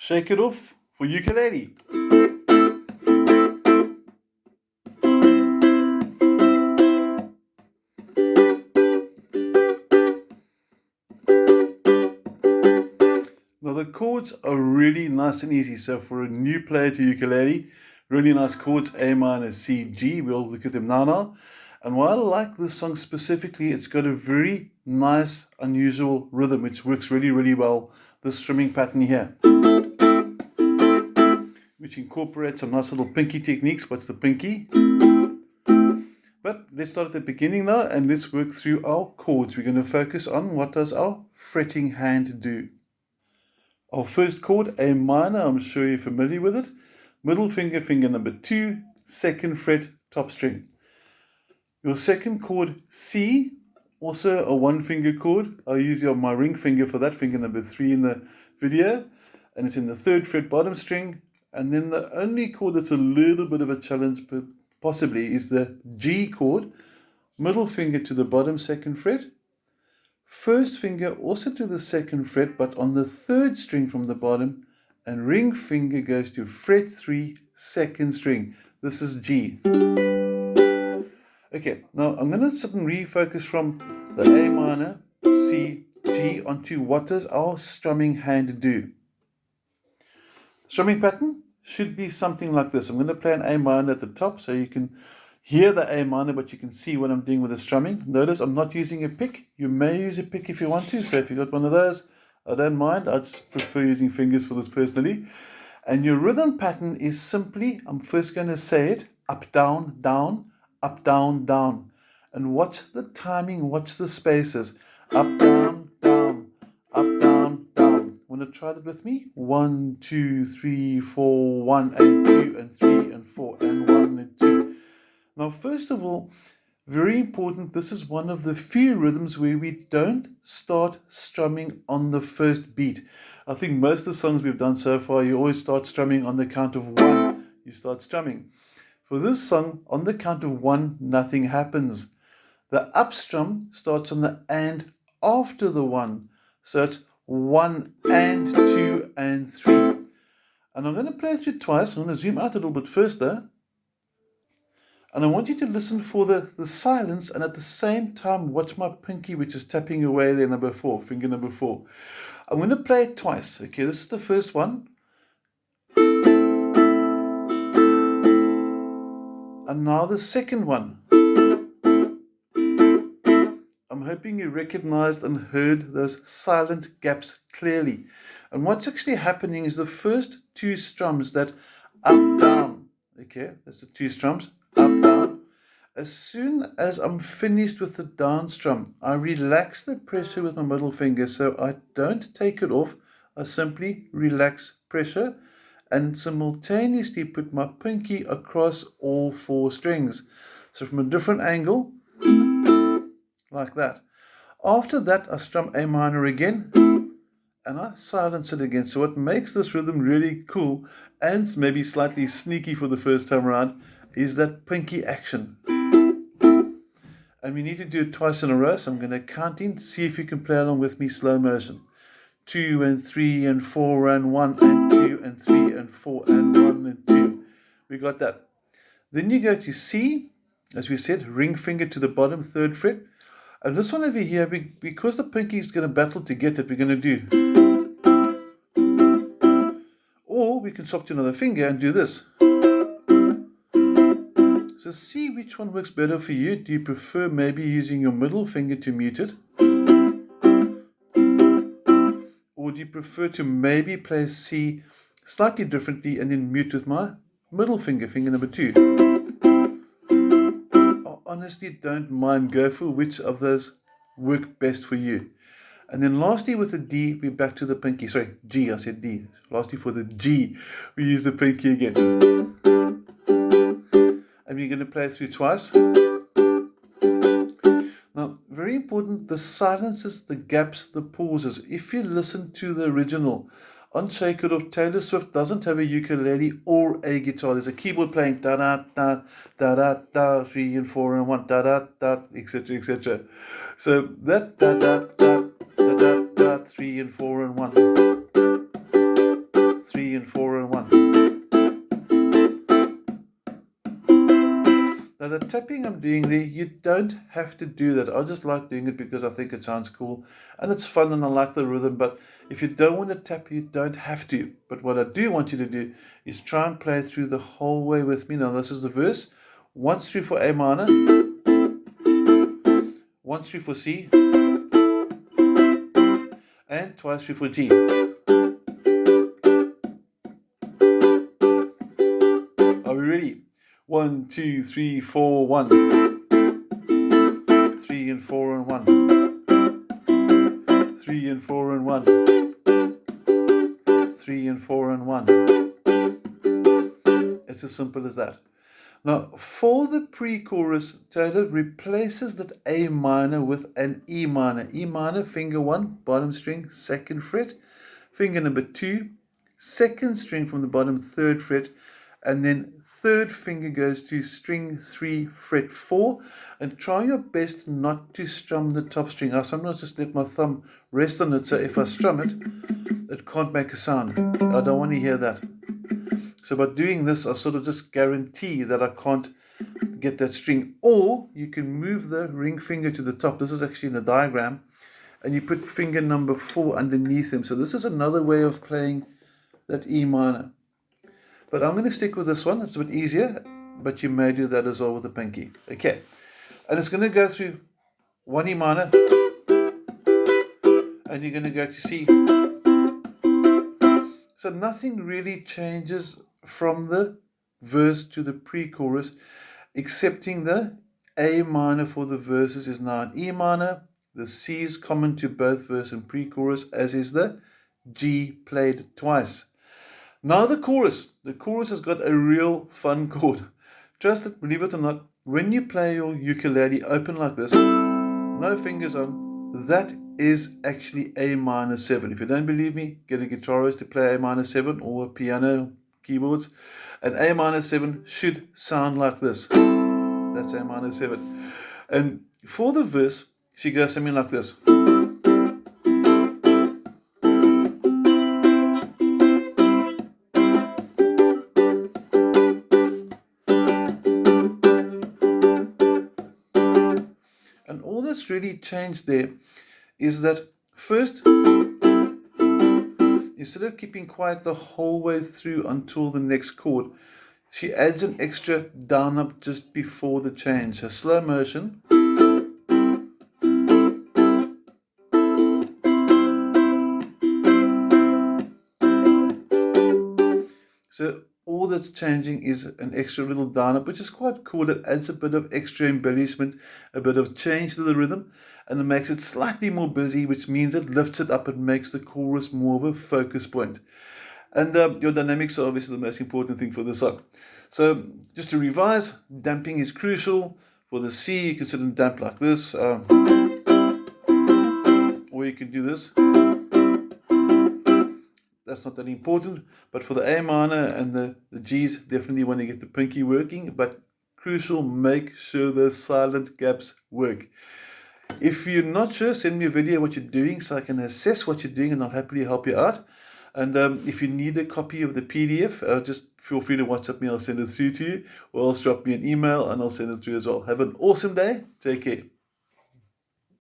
Shake it off for ukulele. Now the chords are really nice and easy. So for a new player to ukulele, really nice chords, A minor, C, G. We'll look at them now. And why I like this song specifically, it's got a very nice, unusual rhythm, which works really, really well. This strumming pattern here, which incorporates some nice little pinky techniques. What's the pinky? But let's start at the beginning now, and let's work through our chords. We're going to focus on what does our fretting hand do. Our first chord, A minor, I'm sure you're familiar with it. Middle finger, finger number 2, second fret, top string. Your second chord, C, also a one finger chord. I'll use my ring finger for that, finger number 3 in the video. And it's in the third fret, bottom string. And then the only chord that's a little bit of a challenge, possibly, is the G chord. Middle finger to the bottom second fret. First finger also to the second fret, but on the third string from the bottom, and ring finger goes to fret 3, second string. This is G. Okay, now I'm going to sit and refocus from the A minor, C, G onto what does our strumming hand do. Strumming pattern should be something like this. I'm going to play an A minor at the top so you can hear the A minor, but you can see what I'm doing with the strumming. Notice I'm not using a pick. You may use a pick if you want to. So if you've got one of those, I don't mind. I just prefer using fingers for this personally. And your rhythm pattern is simply, I'm first going to say it, up, down, down, up, down, down. And watch the timing, watch the spaces. Up, down, down, up, down, down. Want to try that with me? 1, 2, 3, 4, 1 and 2 and 3 and 4 and 1 and 2. Now, first of all, very important, this is one of the few rhythms where we don't start strumming on the first beat. I think most of the songs we've done so far, you always start strumming on the count of 1. You start strumming. For this song, on the count of 1, nothing happens. The up strum starts on the and after the 1. So it's 1 and 2 and 3. And I'm going to play through twice. I'm going to zoom out a little bit first though. And I want you to listen for the silence, and at the same time watch my pinky, which is tapping away there, number 4, finger number 4. I'm going to play it twice. Okay, this is the first one. And now the second one. I'm hoping you recognized and heard those silent gaps clearly. And what's actually happening is the first 2 strums, that up, down. Okay, that's the 2 strums, up, down. As soon as I'm finished with the down strum, I relax the pressure with my middle finger, so I don't take it off. I simply relax pressure and simultaneously put my pinky across all 4 strings. So from a different angle, like that. After that, I strum A minor again, and I silence it again. So what makes this rhythm really cool, and maybe slightly sneaky for the first time around, is that pinky action. And we need to do it twice in a row, so I'm going to count in, see if you can play along with me slow motion. 2 and 3 and 4 and 1 and 2 and 3 and 4 and 1 and 2. We got that. Then you go to C, as we said, ring finger to the bottom, 3rd fret. And this one over here, because the pinky is going to battle to get it, we're going to do. Or we can swap to another finger and do this. So see which one works better for you. Do you prefer maybe using your middle finger to mute it? Or do you prefer to maybe play C slightly differently and then mute with my middle finger, finger number 2? I honestly don't mind. Go for which of those work best for you. And then lastly with the D, we're back to the pinky. Sorry, G, I said D. Lastly for the G, we use the pinky again. And we're going to play through twice. Now, very important, the silences, the gaps, the pauses. If you listen to the original, on Shake It Off, Taylor Swift doesn't have a ukulele or a guitar. There's a keyboard playing da-da-da, da-da-da, 3 and 4 and 1, da-da-da, etc., etc. So that da-da-da, da-da-da, 3 and 4 and 1, 3 3 and 4 and 1. Now the tapping I'm doing there, you don't have to do that. I just like doing it because I think it sounds cool and it's fun and I like the rhythm. But if you don't want to tap, you don't have to. But what I do want you to do is try and play through the whole way with me. Now this is the verse. Once through for A minor, once through for C, and twice through for G. Are we ready? 1, 2, 3, 4, 1. 3 and 4 and 1. 3 and 4 and 1. 3 and 4 and 1. It's as simple as that. Now, for the pre-chorus, Taylor replaces that A minor with an E minor. E minor, finger 1, bottom string, 2nd fret. Finger number 2, 2nd string from the bottom, 3rd fret. And then 3rd finger goes to string 3, fret 4. And try your best not to strum the top string. I sometimes just let my thumb rest on it, so if I strum it, it can't make a sound. I don't want to hear that. So by doing this, I sort of just guarantee that I can't get that string. Or you can move the ring finger to the top. This is actually in the diagram. And you put finger number 4 underneath him. So this is another way of playing that E minor. But I'm going to stick with this one. It's a bit easier. But you may do that as well with the pinky. Okay. And it's going to go through 1 E minor. And you're going to go to C. So nothing really changes from the verse to the pre-chorus, excepting the A minor for the verses is now an E minor. The C is common to both verse and pre-chorus, as is the G played twice. Now the chorus. The chorus has got a real fun chord. Just that, believe it or not, when you play your ukulele open like this, no fingers on, that is actually A minor 7. If you don't believe me, get a guitarist to play A minor 7 or a piano, keyboards. And A minor 7 should sound like this. That's A minor 7. And for the verse, she goes something like this. And all that's really changed there is that first, instead of keeping quiet the whole way through until the next chord, she adds an extra down up just before the change. So slow motion. So all that's changing is an extra little down up, which is quite cool. It adds a bit of extra embellishment, a bit of change to the rhythm, and it makes it slightly more busy, which means it lifts it up and makes the chorus more of a focus point. And your dynamics are obviously the most important thing for the song. So just to revise, damping is crucial. For the C, you can sit and damp like this, or you can do this. That's not that important, but for the A minor and the G's, definitely want to get the pinky working, but crucial, make sure the silent gaps work. If you're not sure, send me a video what you're doing so I can assess what you're doing and I'll happily help you out. And if you need a copy of the PDF, just feel free to WhatsApp me, I'll send it through to you, or else drop me an email and I'll send it through as well. Have an awesome day. Take care.